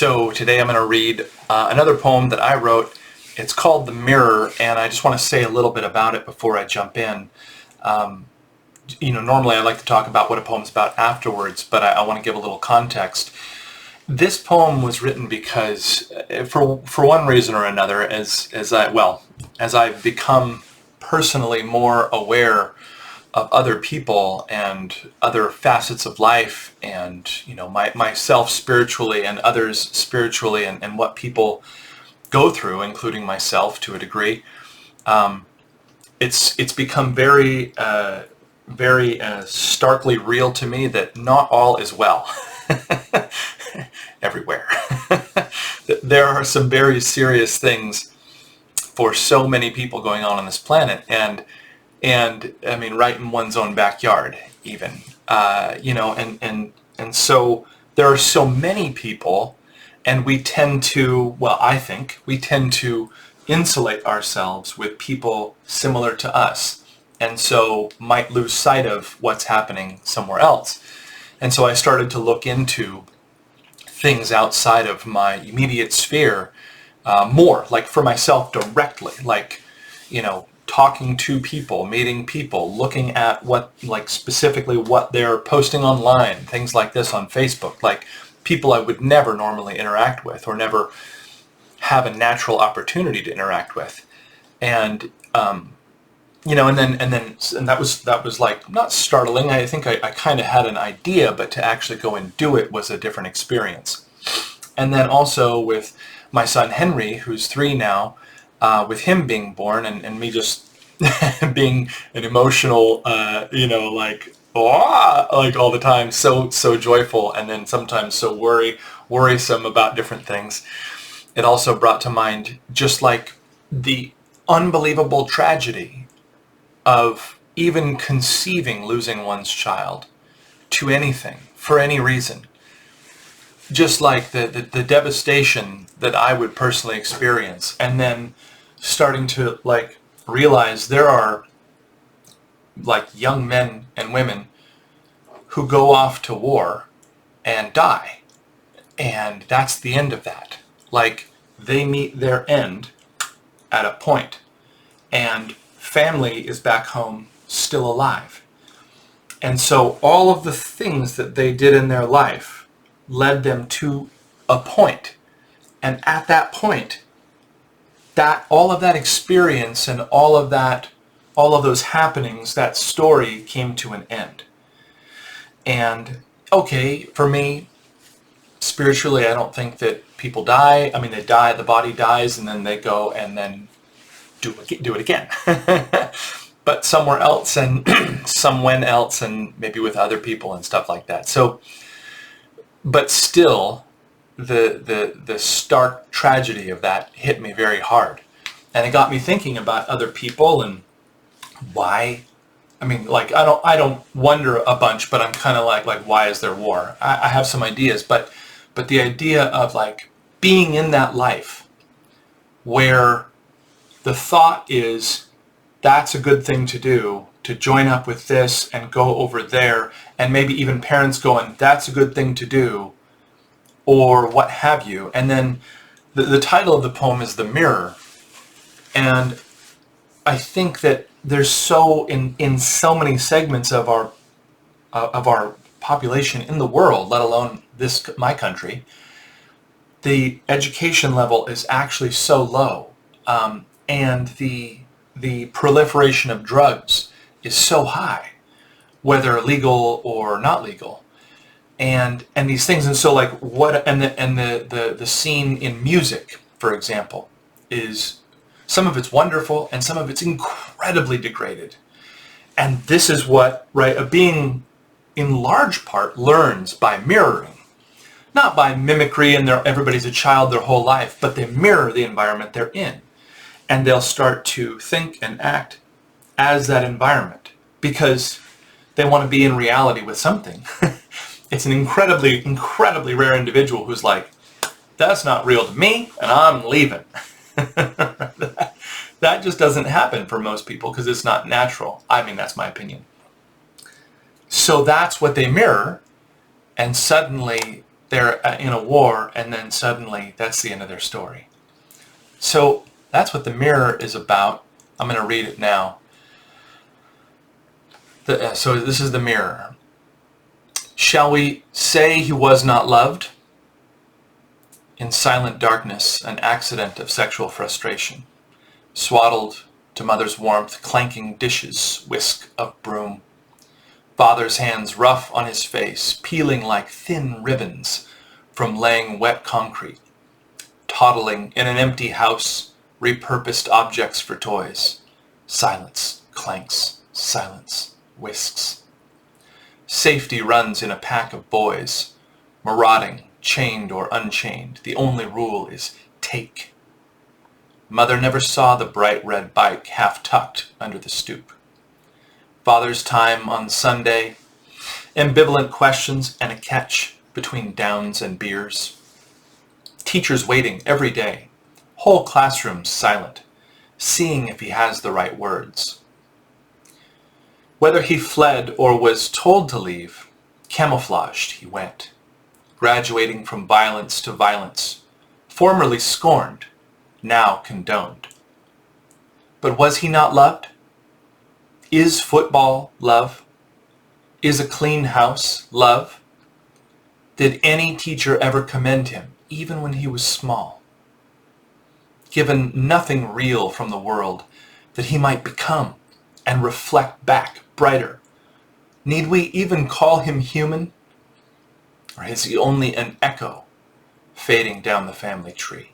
So today I'm going to read another poem that I wrote. It's called The Mirror, and I just want to say a little bit about it before I jump in. Normally I like to talk about what a poem's about afterwards, but I want to give a little context. This poem was written because, for one reason or another, as I've become personally more aware of other people and other facets of life, and myself spiritually and others spiritually, and what people go through, including myself to a degree. It's become very starkly real to me that not all is well everywhere. There are some very serious things for so many people going on this planet, and I mean, right in one's own backyard, even, and so there are so many people, and we tend to, I think we tend to insulate ourselves with people similar to us, and so might lose sight of what's happening somewhere else. And so I started to look into things outside of my immediate sphere, more, like for myself directly, like, talking to people, meeting people, looking at specifically what they're posting online, things like this on Facebook, like people I would never normally interact with or never have a natural opportunity to interact with. And, and that was like not startling. I think I kind of had an idea, but to actually go and do it was a different experience. And then also with my son Henry, who's 3 now, with him being born and me just being an emotional, like all the time, so joyful, and then sometimes so worrisome about different things. It also brought to mind just like the unbelievable tragedy of even conceiving losing one's child to anything, for any reason. Just like the devastation that I would personally experience, and then starting to realize there are young men and women who go off to war and die, and that's the end of that. They meet their end at a point, and family is back home still alive. And so all of the things that they did in their life led them to a point, and at that point, that all of that experience and all of those happenings, that story came to an end. And okay, for me, spiritually, I don't think that people die. I mean, they die, the body dies, and then they go and then do it again. But somewhere else and somewhen else, and maybe with other people and stuff like that. So, but still, the stark tragedy of that hit me very hard, and it got me thinking about other people and why. I mean, I don't wonder a bunch, but I'm kind of like why is there war? I have some ideas, but the idea of being in that life where the thought is that's a good thing to do, to join up with this and go over there, and maybe even parents going, that's a good thing to do, or what have you. And then the title of the poem is The Mirror. And I think that there's in so many segments of our population in the world, let alone my country, the education level is actually so low, and the proliferation of drugs is so high, whether legal or not legal. And these things, and so the scene in music, for example, is some of it's wonderful and some of it's incredibly degraded. And this is what a being in large part learns by mirroring, not by mimicry and everybody's a child their whole life, but they mirror the environment they're in, and they'll start to think and act as that environment because they want to be in reality with something. It's an incredibly, incredibly rare individual who's like, that's not real to me, and I'm leaving. That just doesn't happen for most people because it's not natural. I mean, that's my opinion. So that's what they mirror, and suddenly they're in a war, and then suddenly that's the end of their story. So that's what the mirror is about. I'm going to read it now. So this is the mirror. Shall we say he was not loved? In silent darkness, an accident of sexual frustration. Swaddled to mother's warmth, clanking dishes, whisk of broom. Father's hands rough on his face, peeling like thin ribbons from laying wet concrete. Toddling in an empty house, repurposed objects for toys. Silence, clanks, silence, whisks. Safety runs in a pack of boys. Marauding, chained or unchained, the only rule is take. Mother never saw the bright red bike half tucked under the stoop. Father's time on Sunday, ambivalent questions and a catch between downs and beers. Teachers waiting every day, whole classrooms silent, seeing if he has the right words. Whether he fled or was told to leave, camouflaged he went, graduating from violence to violence, formerly scorned, now condoned. But was he not loved? Is football love? Is a clean house love? Did any teacher ever commend him, even when he was small? Given nothing real from the world that he might become and reflect back brighter, need we even call him human? Or is he only an echo fading down the family tree?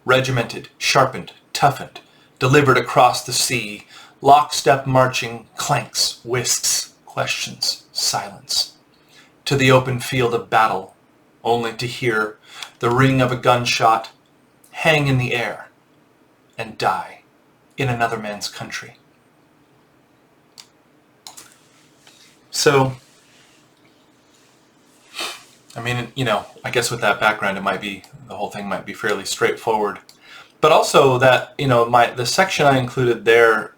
Regimented, sharpened, toughened, delivered across the sea, lockstep marching, clanks, whisks, questions, silence, to the open field of battle, only to hear the ring of a gunshot hang in the air and die in another man's country. So, I mean, I guess with that background, the whole thing might be fairly straightforward. But also that, the section I included there,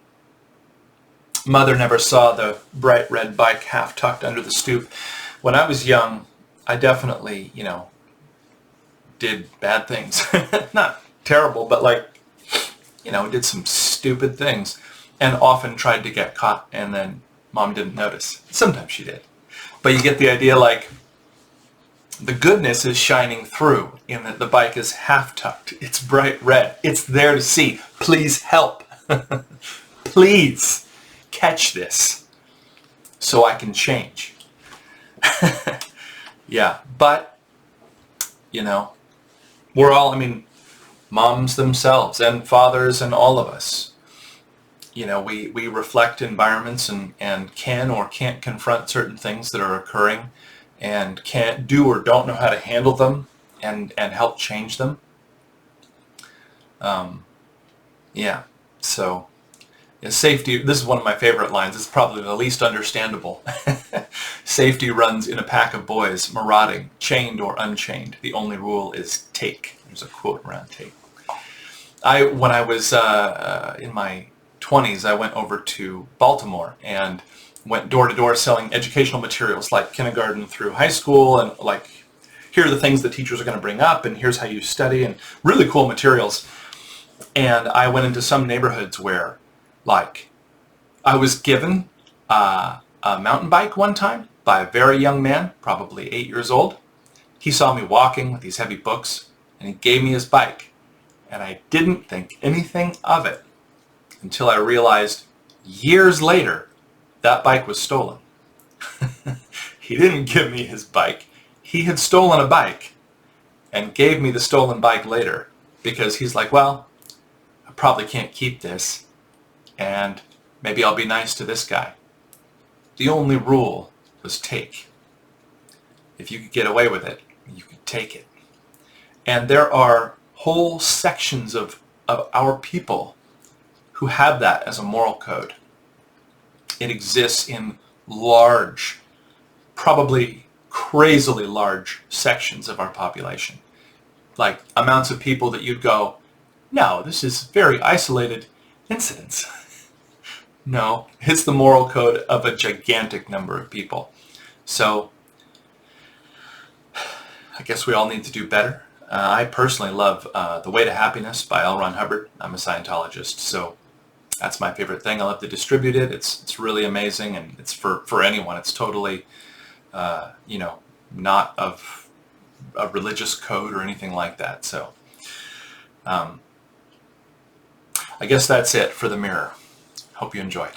mother never saw the bright red bike half tucked under the stoop. When I was young, I definitely, did bad things. Not terrible, but did some stupid things and often tried to get caught, and then mom didn't notice. Sometimes she did. But you get the idea, the goodness is shining through in that the bike is half tucked. It's bright red. It's there to see. Please help. Please catch this so I can change. Yeah, but, we're all, moms themselves and fathers and all of us, we reflect environments and can or can't confront certain things that are occurring and can't do or don't know how to handle them and help change them. So safety, this is one of my favorite lines. It's probably the least understandable. Safety runs in a pack of boys, marauding, chained or unchained. The only rule is take. There's a quote around take. When I was in my 20s, I went over to Baltimore and went door to door selling educational materials like kindergarten through high school, and here are the things that teachers are going to bring up, and here's how you study, and really cool materials. And I went into some neighborhoods where I was given a mountain bike one time by a very young man, probably 8 years old. He saw me walking with these heavy books and he gave me his bike, and I didn't think anything of it until I realized years later that bike was stolen. He didn't give me his bike. He had stolen a bike and gave me the stolen bike later because he's like, well, I probably can't keep this, and maybe I'll be nice to this guy. The only rule was take. If you could get away with it, you could take it. And there are whole sections of our people who have that as a moral code. It exists in large, probably crazily large sections of our population. Amounts of people that you'd go, no, this is very isolated incidents. No, it's the moral code of a gigantic number of people. So I guess we all need to do better. I personally love The Way to Happiness by L. Ron Hubbard. I'm a Scientologist, so that's my favorite thing. I love to distribute it. It's really amazing, and it's for anyone. It's totally, not of a religious code or anything like that. So I guess that's it for the mirror. Hope you enjoyed.